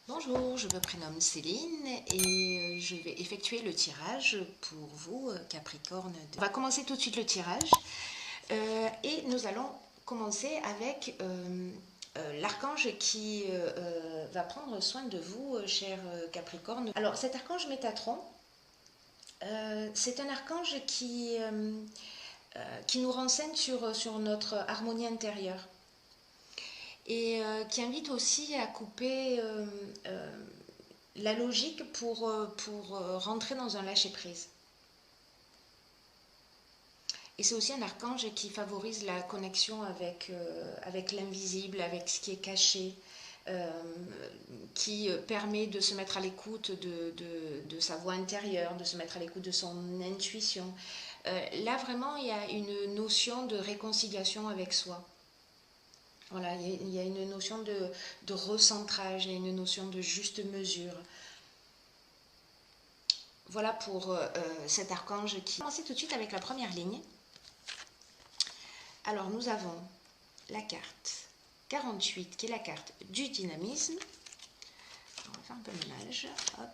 Bonjour, je me prénomme Céline et je vais effectuer le tirage pour vous, Capricorne. On va commencer tout de suite le tirage et nous allons commencer avec l'archange qui va prendre soin de vous, cher Capricorne. Alors cet archange Métatron, c'est un archange qui nous renseigne sur notre harmonie intérieure et qui invite aussi à couper la logique pour rentrer dans un lâcher-prise. Et c'est aussi un archange qui favorise la connexion avec l'invisible, avec ce qui est caché, qui permet de se mettre à l'écoute de sa voix intérieure, de se mettre à l'écoute de son intuition. Là, vraiment, il y a une notion de réconciliation avec soi. Voilà, il y a une notion de recentrage, il y a une notion de juste mesure. Voilà pour cet archange qui... On va commencer tout de suite avec la première ligne. Alors nous avons la carte 48 qui est la carte du dynamisme. On va faire un peu le ménage. Hop.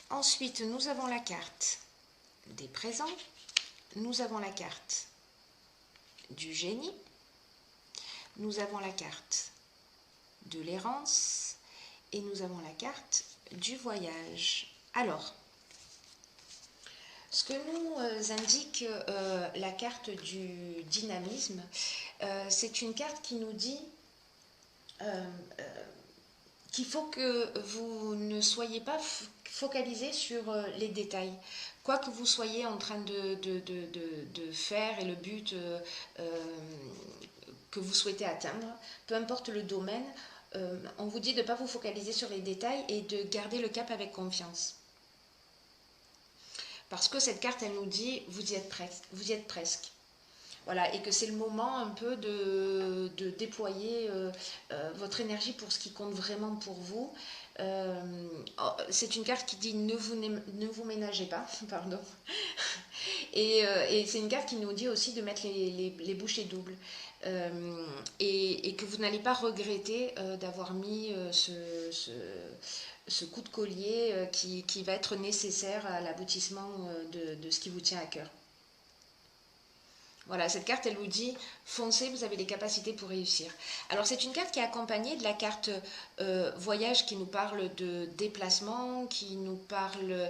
Ensuite nous avons la carte des présents. Nous avons la carte du génie. Nous avons la carte de l'errance et nous avons la carte du voyage. Alors, ce que nous indique la carte du dynamisme, c'est une carte qui nous dit qu'il faut que vous ne soyez pas focalisé sur les détails. Quoi que vous soyez en train de faire et le but que vous souhaitez atteindre, peu importe le domaine, on vous dit de ne pas vous focaliser sur les détails et de garder le cap avec confiance. Parce que cette carte, elle nous dit, vous y êtes presque. Voilà, et que c'est le moment un peu de déployer votre énergie pour ce qui compte vraiment pour vous. C'est une carte qui dit ne vous ménagez pas, pardon. Et c'est une carte qui nous dit aussi de mettre les bouchées doubles. Et que vous n'allez pas regretter d'avoir mis ce coup de collier qui va être nécessaire à l'aboutissement de ce qui vous tient à cœur. Voilà, cette carte, elle vous dit, foncez, vous avez les capacités pour réussir. Alors, c'est une carte qui est accompagnée de la carte voyage qui nous parle de déplacement, qui nous parle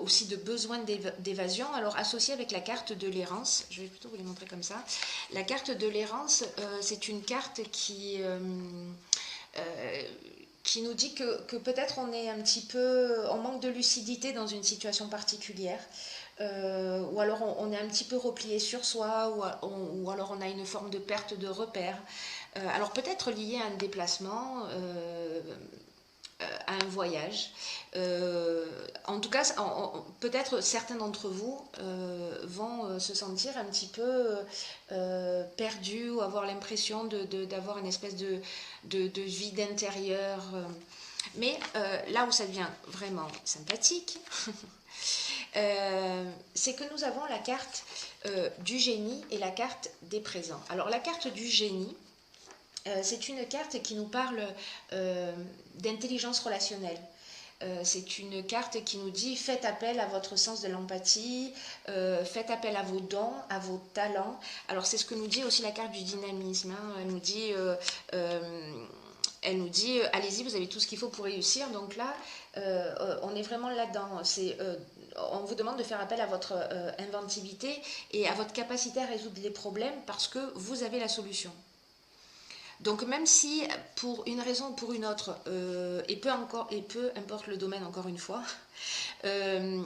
aussi de besoin d'évasion. Alors, associée avec la carte de l'errance, je vais plutôt vous les montrer comme ça. La carte de l'errance, c'est une carte qui nous dit que peut-être on est un petit peu en manque de lucidité dans une situation particulière. Ou alors on est un petit peu replié sur soi, ou alors on a une forme de perte de repère. Alors peut-être lié à un déplacement, à un voyage. En tout cas, peut-être certains d'entre vous vont se sentir un petit peu perdus ou avoir l'impression d'avoir une espèce de vide intérieur. Mais là où ça devient vraiment sympathique, c'est que nous avons la carte du génie et la carte des présents. Alors la carte du génie, c'est une carte qui nous parle d'intelligence relationnelle. C'est une carte qui nous dit faites appel à votre sens de l'empathie, faites appel à vos dons, à vos talents. Alors c'est ce que nous dit aussi la carte du dynamisme. Hein. Elle nous dit allez-y, vous avez tout ce qu'il faut pour réussir. Donc là, on est vraiment là-dedans. On vous demande de faire appel à votre inventivité et à votre capacité à résoudre les problèmes parce que vous avez la solution. Donc même si pour une raison ou pour une autre, et peu importe le domaine encore une fois,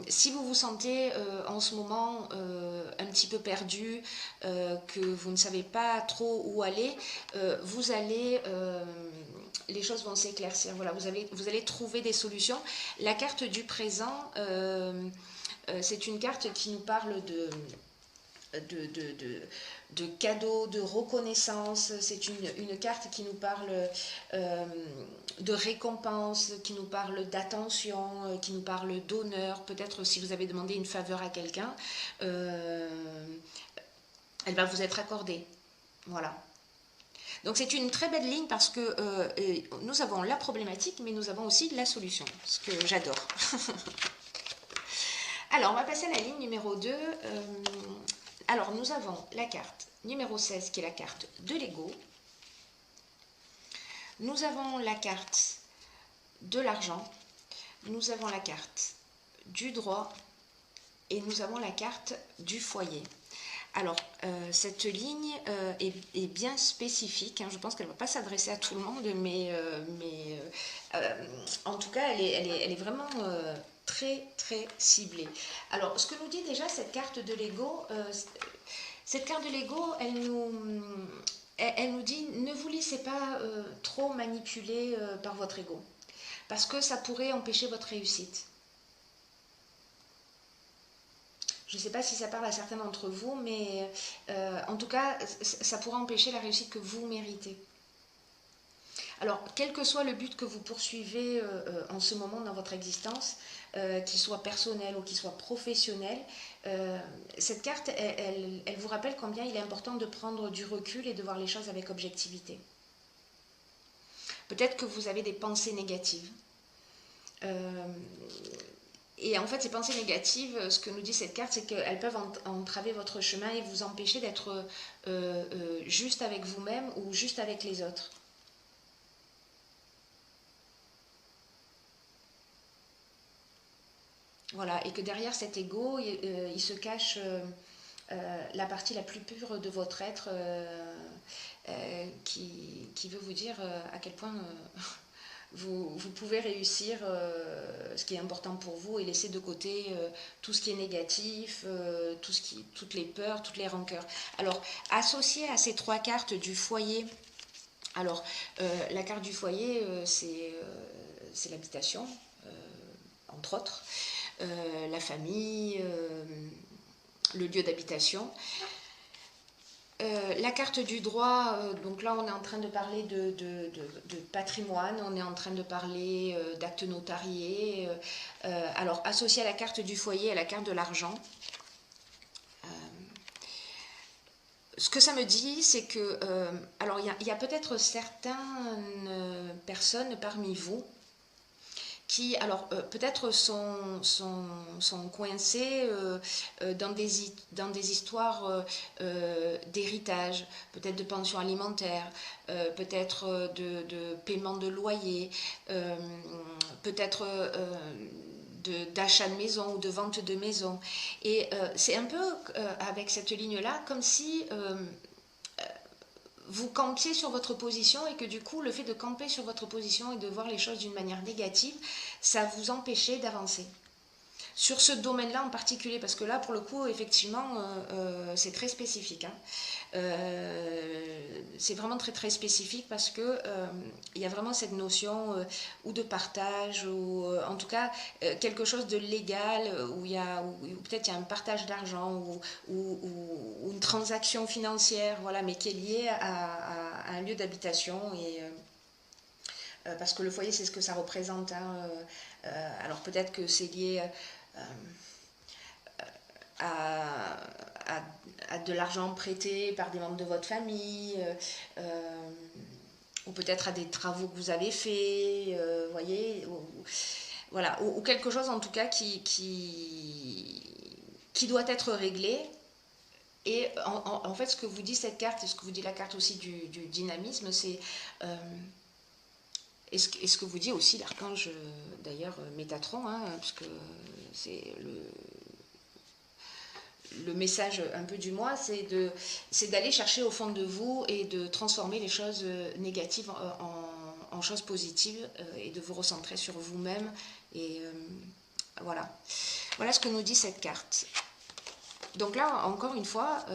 si vous vous sentez en ce moment un petit peu perdu, que vous ne savez pas trop où aller, les choses vont s'éclaircir. Voilà, vous allez trouver des solutions. La carte du présent, c'est une carte qui nous parle de cadeaux, de reconnaissance. C'est une carte qui nous parle de récompense, qui nous parle d'attention, qui nous parle d'honneur. Peut-être si vous avez demandé une faveur à quelqu'un, elle va vous être accordée. Voilà. Donc c'est une très belle ligne parce que nous avons la problématique, mais nous avons aussi la solution, ce que j'adore. Alors, on va passer à la ligne numéro 2. Alors, nous avons la carte numéro 16 qui est la carte de l'ego. Nous avons la carte de l'argent. Nous avons la carte du droit et nous avons la carte du foyer. Alors, cette ligne est bien spécifique. Je pense qu'elle ne va pas s'adresser à tout le monde, mais en tout cas, elle est vraiment très, très ciblée. Alors, ce que nous dit déjà cette carte de l'ego, elle nous dit ne vous laissez pas trop manipuler par votre ego, parce que ça pourrait empêcher votre réussite. Je ne sais pas si ça parle à certains d'entre vous, mais en tout cas, ça pourra empêcher la réussite que vous méritez. Alors, quel que soit le but que vous poursuivez en ce moment dans votre existence, qu'il soit personnel ou qu'il soit professionnel, cette carte, elle vous rappelle combien il est important de prendre du recul et de voir les choses avec objectivité. Peut-être que vous avez des pensées négatives. Et en fait, ces pensées négatives, ce que nous dit cette carte, c'est qu'elles peuvent entraver votre chemin et vous empêcher d'être juste avec vous-même ou juste avec les autres. Voilà, et que derrière cet ego, il se cache la partie la plus pure de votre être qui veut vous dire à quel point vous pouvez réussir ce qui est important pour vous et laisser de côté tout ce qui est négatif, toutes les peurs, toutes les rancœurs. Alors, associé à ces trois cartes du foyer, alors la carte du foyer, c'est l'habitation, entre autres, la famille, le lieu d'habitation. La carte du droit, donc là on est en train de parler de patrimoine, on est en train de parler d'actes notariés. Alors associé à la carte du foyer, à la carte de l'argent, ce que ça me dit, c'est que, alors il y a peut-être certaines personnes parmi vous qui, alors peut-être sont coincés dans des histoires d'héritage, peut-être de pension alimentaire, peut-être de paiement de loyer, peut-être d'achat de maison ou de vente de maison. Et c'est un peu avec cette ligne-là comme si vous campiez sur votre position et que du coup le fait de camper sur votre position et de voir les choses d'une manière négative, ça vous empêchait d'avancer. Sur ce domaine-là en particulier, parce que là pour le coup effectivement c'est très spécifique. C'est vraiment très très spécifique parce que il y a vraiment cette notion ou de partage ou en tout cas quelque chose de légal où peut-être il y a un partage d'argent ou une transaction financière, voilà, mais qui est liée à un lieu d'habitation et parce que le foyer c'est ce que ça représente. Alors peut-être que c'est lié à de l'argent prêté par des membres de votre famille, ou peut-être à des travaux que vous avez faits, voyez, voilà, ou quelque chose en tout cas qui doit être réglé. Et en fait, ce que vous dit cette carte, et ce que vous dit la carte aussi du dynamisme, c'est... et ce que vous dit aussi l'archange, d'ailleurs, Métatron, parce que c'est le message un peu du mois, c'est d'aller chercher au fond de vous et de transformer les choses négatives en choses positives et de vous recentrer sur vous-même. Et voilà. Voilà ce que nous dit cette carte. Donc là, encore une fois,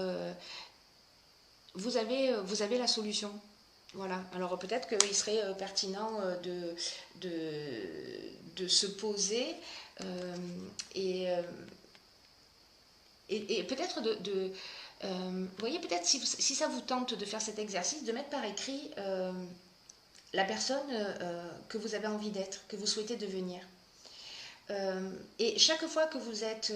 vous avez la solution. Voilà. Alors peut-être qu'il serait pertinent de se poser et peut-être vous voyez, peut-être si ça vous tente de faire cet exercice, de mettre par écrit la personne que vous avez envie d'être, que vous souhaitez devenir. Et chaque fois que vous êtes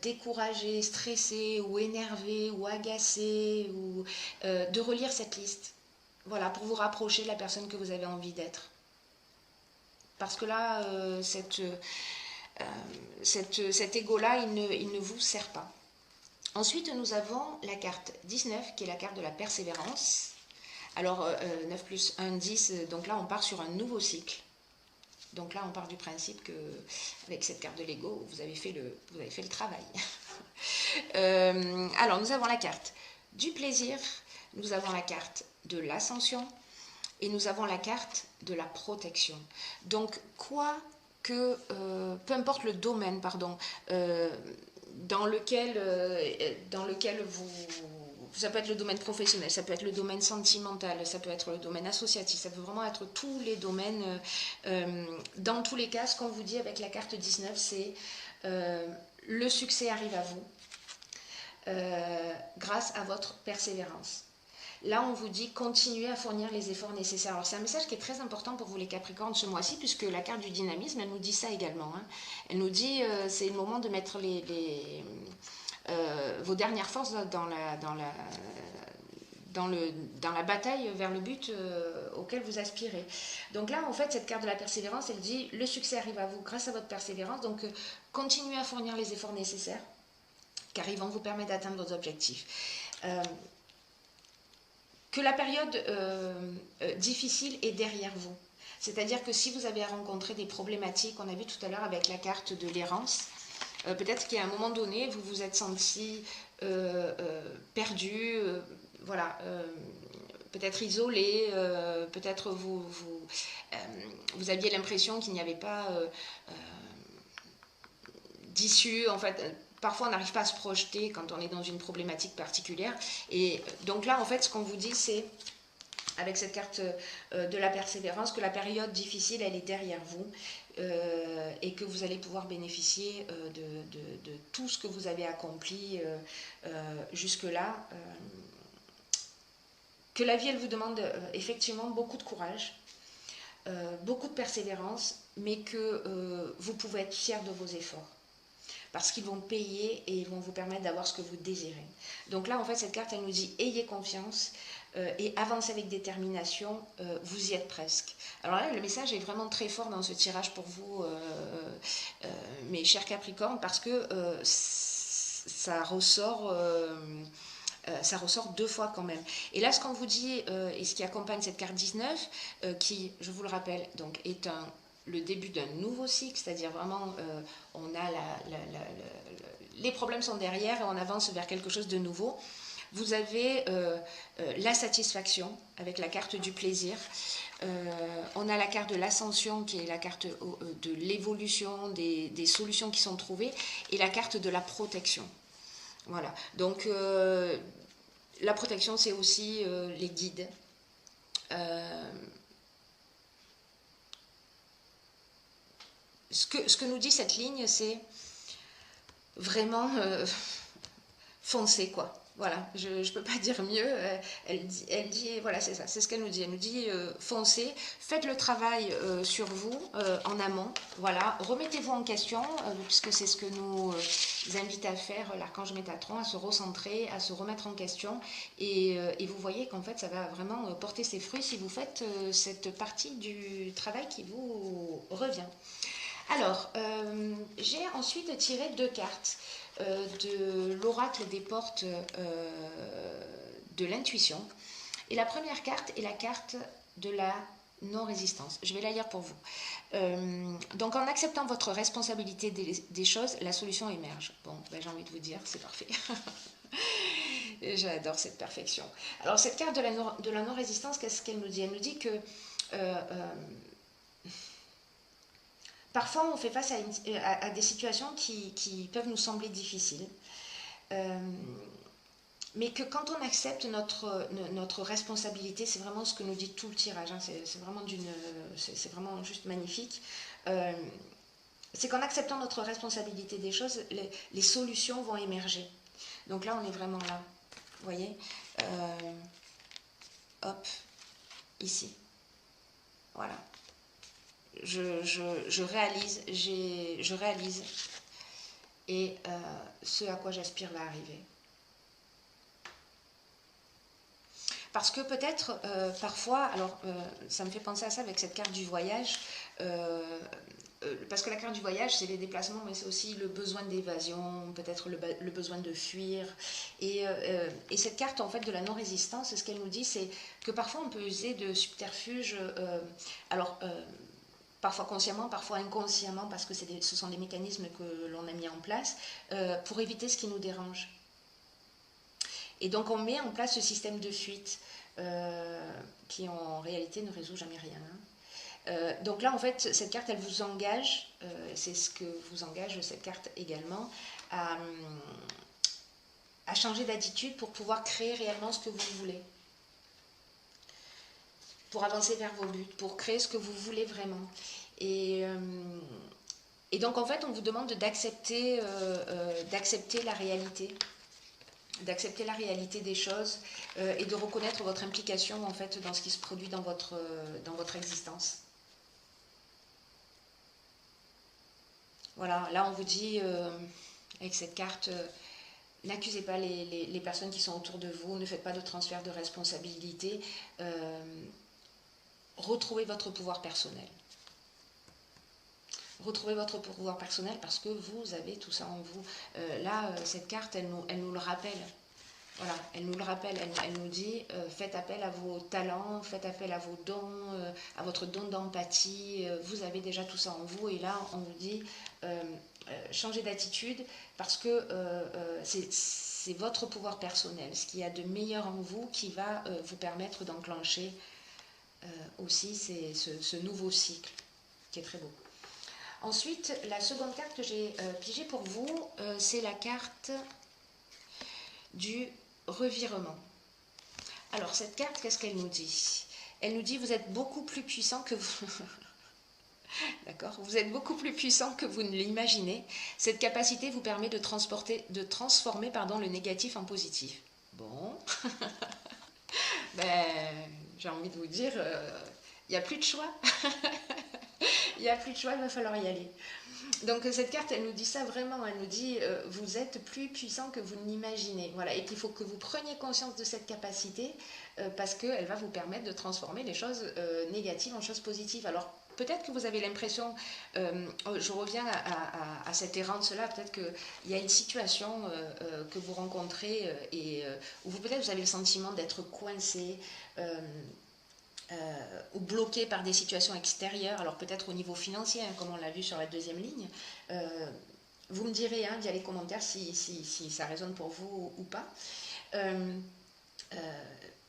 découragé, stressé ou énervé ou agacé, ou, de relire cette liste. Voilà, pour vous rapprocher de la personne que vous avez envie d'être. Parce que là, cet ego-là, il ne vous sert pas. Ensuite, nous avons la carte 19, qui est la carte de la persévérance. Alors, 9 plus 1, 10, donc là, on part sur un nouveau cycle. Donc là, on part du principe que, avec cette carte de l'ego, vous avez fait le travail. Alors, nous avons la carte du plaisir, nous avons la carte de l'ascension et nous avons la carte de la protection. Donc, peu importe le domaine, dans lequel ça peut être le domaine professionnel, ça peut être le domaine sentimental, ça peut être le domaine associatif, ça peut vraiment être tous les domaines. Dans tous les cas, ce qu'on vous dit avec la carte 19, c'est le succès arrive à vous grâce à votre persévérance. Là, on vous dit continuez à fournir les efforts nécessaires. Alors, c'est un message qui est très important pour vous les Capricornes ce mois-ci, puisque la carte du dynamisme, elle nous dit ça également. Hein. Elle nous dit c'est le moment de mettre vos dernières forces dans la bataille vers le but auquel vous aspirez. Donc là, en fait, cette carte de la persévérance, elle dit le succès arrive à vous grâce à votre persévérance. Donc, continuez à fournir les efforts nécessaires, car ils vont vous permettre d'atteindre vos objectifs. Que la période difficile est derrière vous. C'est-à-dire que si vous avez rencontré des problématiques, on a vu tout à l'heure avec la carte de l'errance, peut-être qu'à un moment donné, vous vous êtes senti perdu, voilà, peut-être isolé, peut-être vous aviez l'impression qu'il n'y avait pas d'issue, en fait. Parfois, on n'arrive pas à se projeter quand on est dans une problématique particulière. Et donc là, en fait, ce qu'on vous dit, c'est, avec cette carte de la persévérance, que la période difficile, elle est derrière vous et que vous allez pouvoir bénéficier de tout ce que vous avez accompli jusque-là. Que la vie, elle vous demande effectivement beaucoup de courage, beaucoup de persévérance, mais que vous pouvez être fiers de vos efforts. Parce qu'ils vont payer et ils vont vous permettre d'avoir ce que vous désirez. Donc là, en fait, cette carte, elle nous dit ayez confiance et avancez avec détermination, vous y êtes presque. Alors là, le message est vraiment très fort dans ce tirage pour vous, mes chers Capricornes, parce que ça ressort deux fois quand même. Et là, ce qu'on vous dit, et ce qui accompagne cette carte 19, qui, je vous le rappelle, donc est le début d'un nouveau cycle, c'est-à-dire vraiment, on a les problèmes sont derrière et on avance vers quelque chose de nouveau. Vous avez la satisfaction avec la carte du plaisir. On a la carte de l'ascension qui est la carte de l'évolution, des solutions qui sont trouvées, et la carte de la protection. Voilà, donc la protection, c'est aussi les guides. Ce que nous dit cette ligne, c'est vraiment foncer, quoi. Voilà, je ne peux pas dire mieux. Elle dit voilà, c'est ça, c'est ce qu'elle nous dit. Elle nous dit foncez, faites le travail sur vous en amont. Voilà, remettez-vous en question, puisque c'est ce que nous invite à faire l'archange Métatron, à se recentrer, à se remettre en question. Et vous voyez qu'en fait, ça va vraiment porter ses fruits si vous faites cette partie du travail qui vous revient. Alors, j'ai ensuite tiré 2 cartes de l'oracle des portes de l'intuition. Et la première carte est la carte de la non-résistance. Je vais la lire pour vous. Donc, en acceptant votre responsabilité des choses, la solution émerge. Bon, ben, j'ai envie de vous dire, c'est parfait. J'adore cette perfection. Alors, cette carte de la non-résistance, qu'est-ce qu'elle nous dit? Elle nous dit que parfois, on fait face à des situations qui peuvent nous sembler difficiles, mais que quand on accepte notre responsabilité, c'est vraiment ce que nous dit tout le tirage, hein, c'est vraiment juste magnifique, c'est qu'en acceptant notre responsabilité des choses, les solutions vont émerger. Donc là, on est vraiment là, vous voyez, hop, ici, voilà. je réalise, je réalise et ce à quoi j'aspire va arriver. Parce que peut-être, parfois, alors ça me fait penser à ça avec cette carte du voyage, parce que la carte du voyage, c'est les déplacements, mais c'est aussi le besoin d'évasion, peut-être le besoin de fuir. Et cette carte, en fait, de la non-résistance, ce qu'elle nous dit, c'est que parfois on peut user de subterfuges, alors parfois consciemment, parfois inconsciemment, parce que ce sont des mécanismes que l'on a mis en place, pour éviter ce qui nous dérange. Et donc on met en place ce système de fuite qui en réalité ne résout jamais rien. Donc là en fait cette carte elle vous engage, c'est ce que vous engage cette carte également, à changer d'attitude pour pouvoir créer réellement ce que vous voulez. Pour avancer vers vos buts, pour créer ce que vous voulez vraiment. Et donc en fait on vous demande d'accepter la réalité. D'accepter la réalité des choses et de reconnaître votre implication en fait dans ce qui se produit dans votre existence. Voilà, là on vous dit avec cette carte, n'accusez pas les personnes qui sont autour de vous, ne faites pas de transfert de responsabilité, retrouvez votre pouvoir personnel. Retrouvez votre pouvoir personnel parce que vous avez tout ça en vous. Là, cette carte, elle nous le rappelle. Voilà, elle nous le rappelle, elle nous dit faites appel à vos talents, faites appel à vos dons, à votre don d'empathie, vous avez déjà tout ça en vous et là on vous dit changez d'attitude parce que c'est votre pouvoir personnel, ce qu'il y a de meilleur en vous qui va vous permettre d'enclencher aussi ce nouveau cycle qui est très beau. Ensuite, la seconde carte que j'ai pigée pour vous, c'est la carte du revirement. Alors cette carte, qu'est-ce qu'elle nous dit? Elle nous dit vous êtes beaucoup plus puissant que vous. D'accord? Vous êtes beaucoup plus puissant que vous ne l'imaginez. Cette capacité vous permet de transformer le négatif en positif. Bon, ben, j'ai envie de vous dire, il n'y a plus de choix. Il n'y a plus de choix, il va falloir y aller. Donc cette carte, elle nous dit ça vraiment, elle nous dit vous êtes plus puissant que vous n'imaginez. Voilà, et qu'il faut que vous preniez conscience de cette capacité parce qu'elle va vous permettre de transformer les choses négatives en choses positives. Alors peut-être que vous avez l'impression, je reviens à cette errance-là, peut-être qu'il y a une situation que vous rencontrez où peut-être vous avez le sentiment d'être coincé. Ou bloqué par des situations extérieures, alors peut-être au niveau financier, hein, comme on l'a vu sur la deuxième ligne. Vous me direz via les commentaires si ça résonne pour vous ou pas.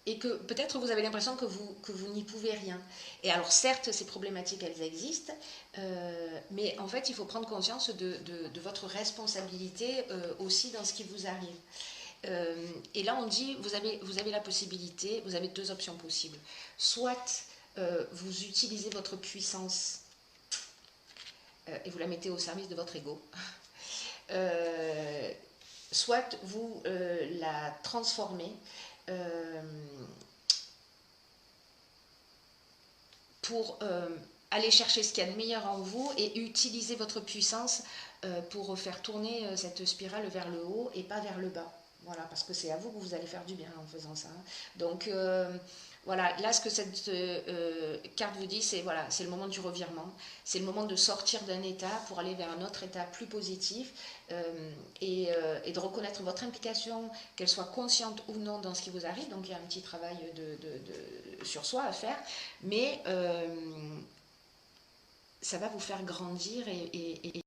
Et que peut-être vous avez l'impression que vous n'y pouvez rien. Et alors certes, ces problématiques, elles existent, mais en fait, il faut prendre conscience de votre responsabilité aussi dans ce qui vous arrive. Et là, on dit, vous avez la possibilité, vous avez deux options possibles. Soit vous utilisez votre puissance et vous la mettez au service de votre ego, soit vous la transformez pour aller chercher ce qu'il y a de meilleur en vous et utiliser votre puissance pour faire tourner cette spirale vers le haut et pas vers le bas. Voilà, parce que c'est à vous que vous allez faire du bien en faisant ça. Donc voilà, là ce que cette carte vous dit, c'est voilà, c'est le moment du revirement, c'est le moment de sortir d'un état pour aller vers un autre état plus positif et de reconnaître votre implication, qu'elle soit consciente ou non dans ce qui vous arrive. Donc il y a un petit travail sur soi à faire, mais ça va vous faire grandir et